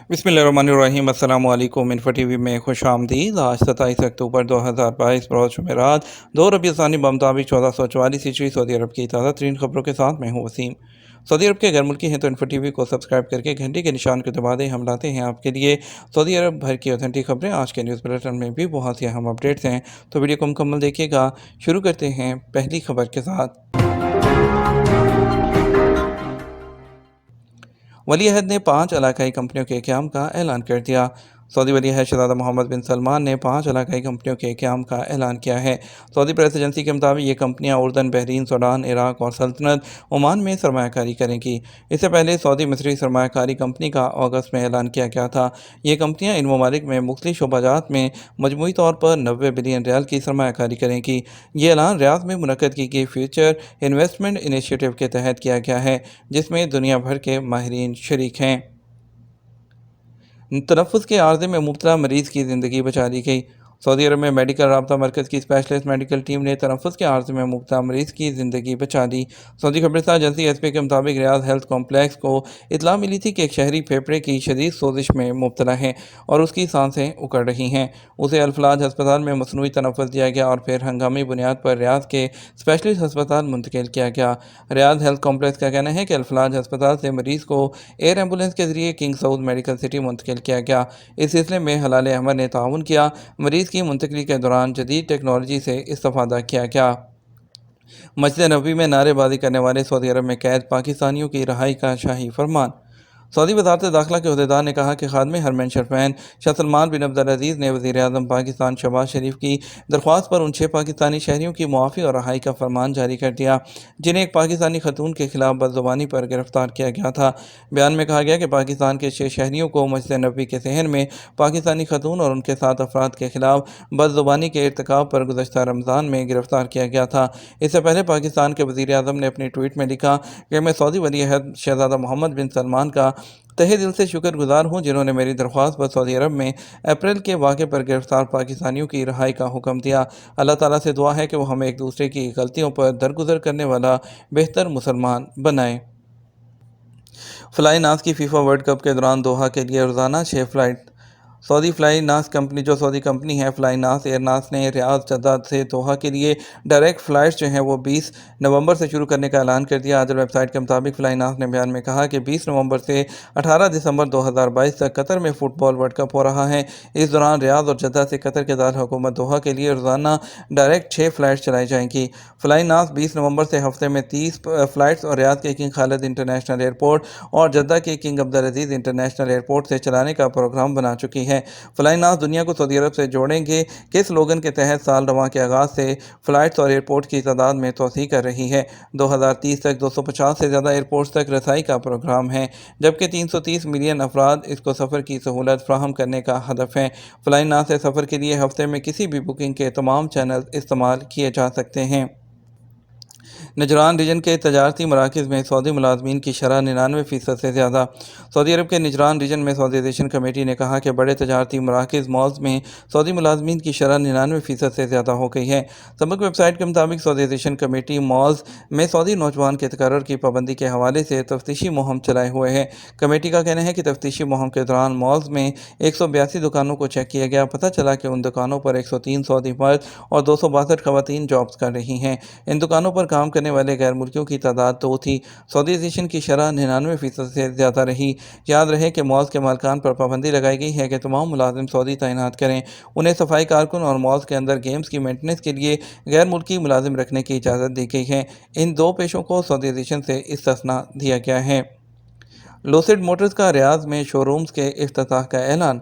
बिस्मिल्लाहिर्रहमानिर्रहीम। अस्सलाम वालेकुम। इन्फो टीवी में खुश आमदीद। आज 27 अक्टूबर 2022 रोज़ जुमेरात 2 रबीउल अव्वल बमताबिक 1444 हिजरी सऊदी अरब की ताज़ा तरीन खबरों के साथ मैं हूँ वसीम। सऊदी अरब के गैर मुल्की हैं तो इन्फो टीवी को सब्सक्राइब करके घंटे के निशान को दबा दें। हम लाते हैं आपके लिए सऊदी अरब भर की ऑथेंटिक खबरें। आज के न्यूज़ बुलेटिन में भी बहुत सी अहम अपडेट्स हैं, तो वीडियो को मुकम्मल देखिएगा। शुरू करते हैं पहली खबर के साथ। वली अहद ने 5 इलाकाई कंपनियों के क़याम का ऐलान कर दिया। सऊदी वली अहद शहज़ादा मोहम्मद बिन सलमान ने 5 इलाकाई कंपनियों के क़याम का ऐलान किया है। सऊदी प्रेस एजेंसी के मुताबिक ये कंपनियां उर्दन, बहरीन, सूडान, इराक और सल्तनत ओमान में सरमायाकारी करेंगी। इससे पहले सऊदी मिस्री सरमायाकारी कंपनी का अगस्त में ऐलान किया गया था। ये कंपनियां इन ममालिक में मुख्तलिफ शोबाजात में मजमूई तौर पर 90 बिलियन रियाल की सरमायाकारी करेंगी। ये ऐलान रियाद में मुनक्कद की गई फ्यूचर इन्वेस्टमेंट इनिशिएटिव के तहत किया गया है, जिसमें दुनिया भर के माहिरीन शरीक हैं। तनफ़ुस के आर्ज़े में मुब्तला मरीज़ की ज़िंदगी बचा ली गई। सऊदी अरब में मेडिकल राबता मरकज़ की स्पेशलिस्ट मेडिकल टीम ने तनफ़ुस के आर्ज़े में मुब्तला मरीज़ की ज़िंदगी बचा ली। सऊदी खबरसार एजेंसी एसपी के मुताबिक रियाद हेल्थ कॉम्प्लेक्स को इतला मिली थी कि एक शहरी फेफड़े की शदीद सोजिश में मुब्तला है और उसकी सांसें उकड़ रही हैं। उसे अल-फलाज अस्पताल में मसनूई तनफ़ुस दिया गया और फिर हंगामी बुनियाद पर रियाद के स्पेशलिस्ट अस्पताल मुंतकिल किया गया। रियाद हेल्थ कॉम्प्लेक्स का कहना है कि अल-फलाज अस्पताल से मरीज़ को एयर एम्बुलेंस के जरिए किंग सऊद मेडिकल सिटी मुंतकिल किया गया। इस सिलसिले में हलाल अहमद ने ताउन किया। मरीज़ की मुंतकली के दौरान जदीद टेक्नोलॉजी से इस्तेफ़ादा किया गया। मस्जिद नबवी में नारेबाजी करने वाले सऊदी अरब में कैद पाकिस्तानियों की रहाई का शाही फरमान। सऊदी वज़ारत दाखिला के अहदेदार ने कहा कि खादम हरमैन शरफैन शाह सलमान बिन अब्दुल अज़ीज़ ने वज़ीर आज़म पाकिस्तान शहबाज शरीफ की दरख्वास्त पर उन 6 पाकिस्तानी शहरियों की मुआफ़ी और रहाई का फरमान जारी कर दिया, जिन्हें एक पाकिस्तानी खतून के खिलाफ बदज़ुबानी पर गिरफ्तार किया गया था। बयान में कहा गया कि पाकिस्तान के 6 शहरियों को मस्जिद नबवी के सहन में पाकिस्तानी खतून और उनके 7 अफराद के खिलाफ बदज़ुबानी के इर्तिकाब पर गुज़श्ता रमज़ान में गिरफ्तार किया गया था। इससे पहले पाकिस्तान के वज़ीर आज़म ने अपने ट्वीट में लिखा कि मैं सऊदी वली अहद शहज़ादा मोहम्मद बिन सलमान का तहे दिल से शुक्रगुजार हूँ, जिन्होंने मेरी दरख्वास्त पर सऊदी अरब में अप्रैल के वाक़े पर गिरफ्तार पाकिस्तानियों की रहाई का हुक्म दिया। अल्लाह ताला से दुआ है कि वो हमें एक दूसरे की गलतियों पर दरगुजर करने वाला बेहतर मुसलमान बनाए। फ्लाई नास की फीफा वर्ल्ड कप के दौरान दोहा के लिए रोज़ाना 6 फ़्लाइट। सऊदी फ्लाई नास कंपनी जो सऊदी कंपनी है फ्लाई नास एयर नास ने रियाद जद्दा से दोहा के लिए डायरेक्ट फ़्लाइट्स जो हैं वो 20 नवंबर से शुरू करने का ऐलान कर दिया। आज वेबसाइट के मुताबिक फ्लाई नास ने बयान में कहा कि 20 नवंबर से 18 दिसंबर 2022 तक कतर में फ़ुटबॉल वर्ल्ड कप हो रहा है। इस दौरान रियाद और जद्दा से कतर के दार हुकूमत दोहा के लिए रोज़ाना डायरेक्ट 6 फ़्लाइट्स चलाई जाएंगी। फ्लाई नास 20 नवंबर से हफ्ते में 30 फ़्लाइट्स और रियाद के किंग खालिद इंटरनेशनल एयरपोर्ट और जद्दा के किंग अब्दुल अज़ीज़ इंटरनेशनल एयरपोर्ट से चलाने का प्रोग्राम बना चुकी है। फ्लाई नास दुनिया को सऊदी अरब से जोड़ेंगे के स्लोगन के तहत साल रवां के आगाज़ से फ़्लाइट्स और एयरपोर्ट की तादाद में तोसी कर रही है। 2030 तक 250 से ज़्यादा एयरपोर्ट्स तक रसाई का प्रोग्राम है, जबकि 330 मिलियन अफराद इसको सफ़र की सहूलत फ्राहम करने का हदफ है। फ्लाई नास से सफ़र के लिए हफ्ते में किसी भी बुकिंग के तमाम चैनल इस्तेमाल किए जा सकते हैं। नजरान रीजन के तजारती मराकज़ में सऊदी मुलाजमीन की शरह 99% से ज़्यादा। सऊदी अरब के नजरान रीजन में सऊदीज़ेशन कमेटी ने कहा कि बड़े तजारती मराकज़ मॉल्स में सऊदी मुलाजमीन की शरह 99% से ज़्यादा हो गई है। सबक वेबसाइट के मुताबिक सऊदीज़ेशन कमेटी मॉल्स में सऊदी नौजवान के तकर्रुर की पाबंदी के हवाले से तफ्तीशी मुहिम चलाए हुए है। कमेटी का कहना है कि तफ्तीशी मुहिम के दौरान मॉल्स में 182 दुकानों को चेक किया गया। पता चला कि उन दुकानों पर 103 सऊदी मर्द और 262 खवातीन जॉब्स कर रही हैं। इन दुकानों पर काम करने वाले गैर मुल्कियों की तादाद 2 थी। सऊदीज़ेशन की शरह 99% से ज़्यादा रही। याद रहे कि मॉल्स के मालिकान पर पाबंदी लगाई गई है कि तमाम मुलाजिम सऊदी तैनात करें। उन्हें सफाई कारकुन और मॉल्स के अंदर गेम्स की मेंटेनेंस के लिए गैर मुल्की मुलाजिम रखने की इजाज़त दी गई है। इन 2 पेशों को सऊदीज़ेशन से इस्तिस्ना दिया गया है। लूसिड मोटर्स का रियाद में शोरूम्स के इफ्तिताह का ऐलान।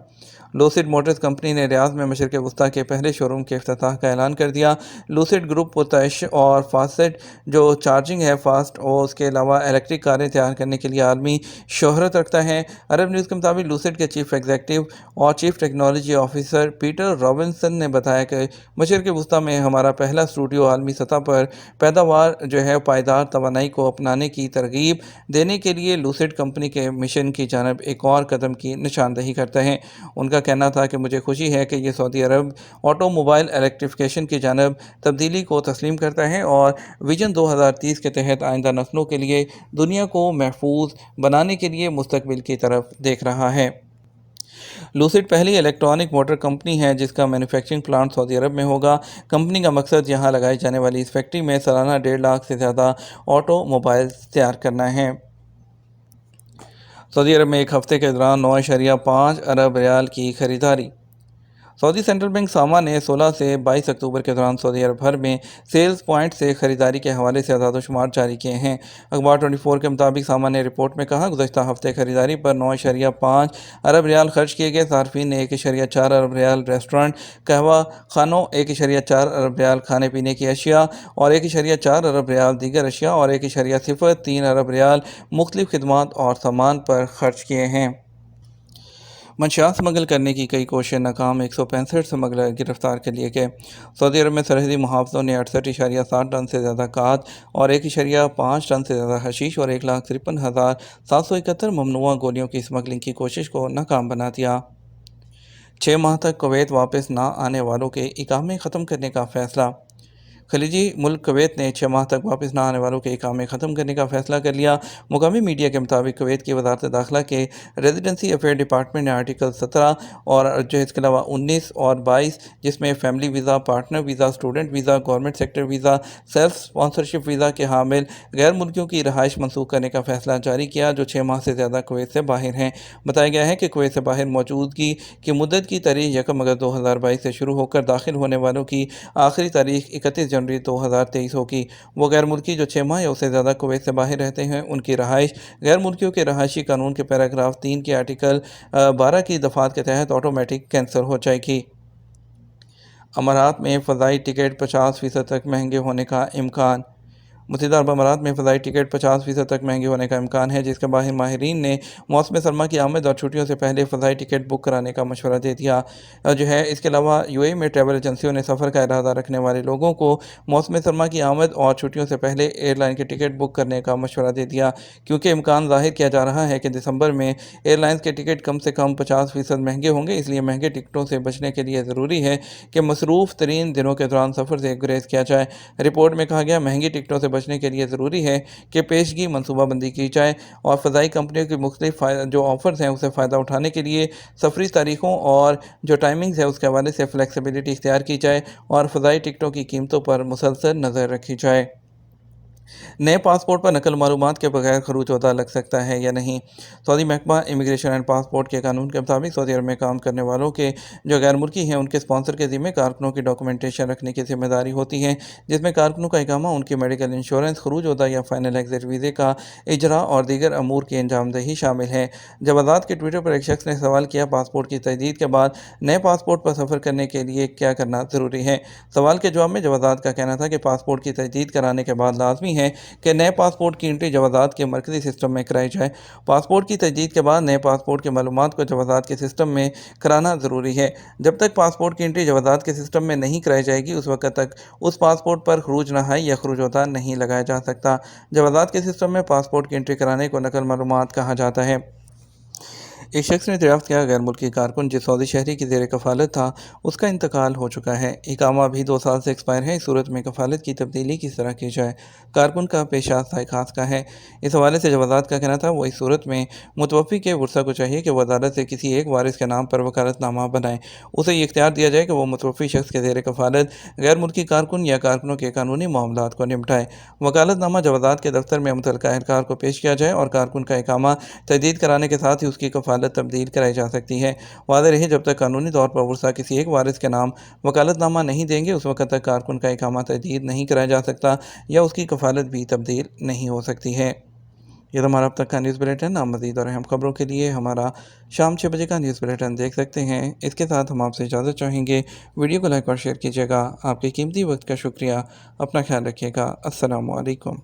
लूसिड मोटर्स कंपनी ने रियाद में मशरिक़ वस्ता के पहले शोरूम के इफ्तिताह का ऐलान कर दिया। लूसिड ग्रुप पुरतश और फासेट जो चार्जिंग है फास्ट और उसके अलावा इलेक्ट्रिक कारें तैयार करने के लिए आलमी शोहरत रखता है। अरब न्यूज़ के मुताबिक लूसिड के चीफ एग्जीक्यूटिव और chief technology officer Peter Robinson ने बताया कि मशरिक़ वस्ता में हमारा पहला स्टूडियो आलमी सतह पर पैदावार जो है पायदार तवानाई को अपनाने की तरगीब देने के लिए लूसिड कंपनी के मिशन की जानब एक और कदम की निशानदही करता है। उनका कहना था कि मुझे खुशी है कि ये सऊदी अरब ऑटोमोबाइल इलेक्ट्रिफिकेशन की जानब तब्दीली को तस्लीम करता है और विजन 2030 के तहत आइंदा नस्लों के लिए दुनिया को महफूज बनाने के लिए मुस्तकबिल की तरफ देख रहा है। लूसिड पहली इलेक्ट्रॉनिक मोटर कंपनी है जिसका मैन्युफैक्चरिंग प्लांट सऊदी अरब में होगा। कंपनी का मकसद यहां लगाई जाने वाली इस फैक्ट्री में सालाना 1.5 लाख से ज़्यादा ऑटोमोबाइल्स तैयार करना है। सऊदी अरब में एक हफ्ते के दौरान 9.5 अरब रियाल की खरीदारी। सऊदी सेंट्रल बैंक सामा ने 16 से 22 अक्टूबर के दौरान सऊदी अरब भर में सेल्स पॉइंट से खरीदारी के हवाले से आदादोशुमार जारी किए हैं। अखबार 24 के मुताबिक सामा ने रिपोर्ट में कहा, गुज़श्ता हफ्ते खरीदारी पर 9.5 अरब रियाल खर्च किए गए। सार्फिन ने 1.4 अरब रियाल रेस्टोरेंट, कहवा खानों, 1.4 अरब रियाल खाने पीने की अशिया और 1.4 अरब रियाल दीगर अशिया और 1.03 अरब रियाल मुख्तलिफ खिदमात और सामान पर खर्च किए हैं। मंशियात स्मगल करने की कई कोशिशें नाकाम, 165 स्मगलर गिरफ्तार कर लिए गए। सऊदी अरब में सरहदी मुहाफ़ज़ों ने 68.7 टन से ज़्यादा खाद और 1.5 टन से ज़्यादा हशीश और 1,53,771 ममनुआ गोलियों की स्मगलिंग की कोशिश को नाकाम बना दिया। 6 माह तक कुवैत वापस ना आने वालों के इकामे ख़त्म करने का फ़ैसला। खलीजी मुल्क कुवैत ने 6 माह तक वापस न आने वालों के इकामे ख़त्म करने का फ़ैसला कर लिया। मुकामी मीडिया के मुताबिक कुवैत की वज़ारत दाखिला के रेजिडेंसी अफेयर डिपार्टमेंट ने आर्टिकल 17 और इसके अलावा 19 और 22, जिसमें family visa, partner visa, student visa, government sector visa, self sponsorship visa के हामिल गैर मुल्कियों की रहाइश मनसूख करने का फ़ैसला जारी किया जो 6 माह से ज़्यादा कुवैत से बाहर हैं। बताया गया है कि कुवैत से बाहर मौजूदगी की मुद्दत की तारीख 1 अगस्त 2022 से शुरू होकर दाखिल होने वालों की आखिरी तारीख 31 जनवरी 2023 होगी। वो गैर मुल्की जो 6 माह या उससे ज़्यादा कुवैत से बाहर रहते हैं, उनकी रहाइश गैर मुल्कियों के रहायशी कानून के पैराग्राफ 3 के आर्टिकल 12 की दफ़ात के तहत ऑटोमेटिक कैंसिल हो जाएगी। अमारात में फ़ज़ाई टिकट 50% तक महंगे होने का इम्कान। मुत्तहिदा अरब अमारात में फ़ज़ाई टिकट 50% तक महंगे होने का इम्कान है, जिसके बाहर माहिरीन ने मौसम सरमा की आमद और छुट्टियों से पहले फ़ज़ाई टिकट बुक कराने का मशवरा दे दिया जो है। इसके अलावा यूएई में ट्रैवल एजेंसियों ने सफ़र का इरादा रखने वाले लोगों को मौसम सरमा की आमद और छुट्टियों से पहले एयरलाइन के टिकट बुक करने का मशवरा दे दिया, क्योंकि इम्कान ज़ाहिर किया जा रहा है कि दिसंबर में एयरलाइंस के टिकट कम से कम 50% महंगे होंगे। इसलिए महंगे टिकटों से बचने के लिए ज़रूरी है कि मसरूफ़ तरीन दिनों के दौरान सफ़र से गुरेज किया जाए। रिपोर्ट में कहा गया, महंगी टिकटों से बचने के लिए ज़रूरी है कि पेशगी मनसूबाबंदी की जाए और फ़ज़ाई कंपनियों की मुख्तलिफ जो ऑफ़र्स हैं उसे फ़ायदा उठाने के लिए सफरी तारीखों और जो टाइमिंग्स है उसके हवाले से फ़्लेक्सिबिलिटी इख्तियार की जाए और फ़ज़ाई टिकटों की कीमतों पर मुसलसल नज़र रखी जाए। नए पासपोर्ट पर नकल मालूमात के बगैर खरूज अदा लग सकता है या नहीं। सऊदी महकमा इमिग्रेशन एंड पासपोर्ट के कानून के मुताबिक सऊदी अरब में काम करने वालों के जो गैर मुल्की हैं उनके स्पॉन्सर के ज़िम्मे कारकुनों की डॉक्यूमेंटेशन रखने की जिम्मेदारी होती है, जिसमें कारकुनों का इकामा, उनकी मेडिकल इंश्योरेंस, खरूज अदा या फाइनल एग्जिट वीज़े का इजरा और दीगर अमूर की अंजामदही शामिल है। जब आज़ाद के ट्विटर पर एक शख्स ने सवाल किया, पासपोर्ट की तजदीद के बाद नए पासपोर्ट पर सफ़र करने के लिए क्या करना ज़रूरी है। सवाल के जवाब में जवाज़ात का कहना था कि पासपोर्ट की तजदीद कराने के बाद लाजमी है कि नए पासपोर्ट की एंट्री जवाज़ात के मरकज़ी सिस्टम में कराई जाए। पासपोर्ट की तजदीद के बाद नए पासपोर्ट के मालूमात को जवाज़ात के सिस्टम में कराना ज़रूरी है। जब तक पासपोर्ट की एंट्री जवाज़ात के सिस्टम में नहीं कराई जाएगी, उस वक्त तक उस पासपोर्ट पर खरूज नहाई या खरूज होता नहीं लगाया जा सकता। जवाज़ात के सिस्टम में पासपोर्ट की एंट्री कराने को नकल मालूमात कहा जाता है। एक शख्स ने दरियाफ्त किया, गैर मुल्की कारकुन जिस सऊदी शहरी की ज़ेर कफ़ालत था उसका इंतकाल हो चुका है। इकामा भी 2 साल से एक्सपायर है। इस सूरत में कफ़ालत की तब्दीली किस तरह की जाए। कारकुन का पेशा साइखास का है। इस हवाले से जवाज़ात का कहना था, वो इस सूरत में मुतवफ़ी के वर्सा को चाहिए कि वह अदालत से किसी एक वारिस के नाम पर वकालतनामा बनाए। उसे ये इख्तियार दिया जाए कि वह मुतवफ़ी शख्स के ज़ेर कफ़ालत गैर मुल्की कारकुन या कारकुनों के कानूनी मामलात को निपटाए। वकालतनामा जवाज़ात के दफ्तर में मुतल्लिक़ा एहलकार को पेश किया जाए और कारकुन का इकामा तजदीद कराने के साथ ही उसकी कफ़ालत तब्दील कराई जा सकती है। वाज़ेह रहे, जब तक कानूनी तौर पर वर्सा किसी एक वारिस के नाम वकालतनामा नहीं देंगे, उस वक़्त तक कारकुन का इकामा तजदीद नहीं कराया जा सकता या उसकी कफ़ालत भी तब्दील नहीं हो सकती है। यह तो हमारा अब तक का न्यूज़ बुलेटिन। आप मज़ीद और अहम खबरों के लिए हमारा शाम 6 बजे का न्यूज़ बुलेटिन देख सकते हैं। इसके साथ हम आपसे इजाज़त चाहेंगे। वीडियो को लाइक और शेयर कीजिएगा। आपके कीमती वक्त का शुक्रिया। अपना ख्याल रखिएगा। अस्सलामु अलैकुम।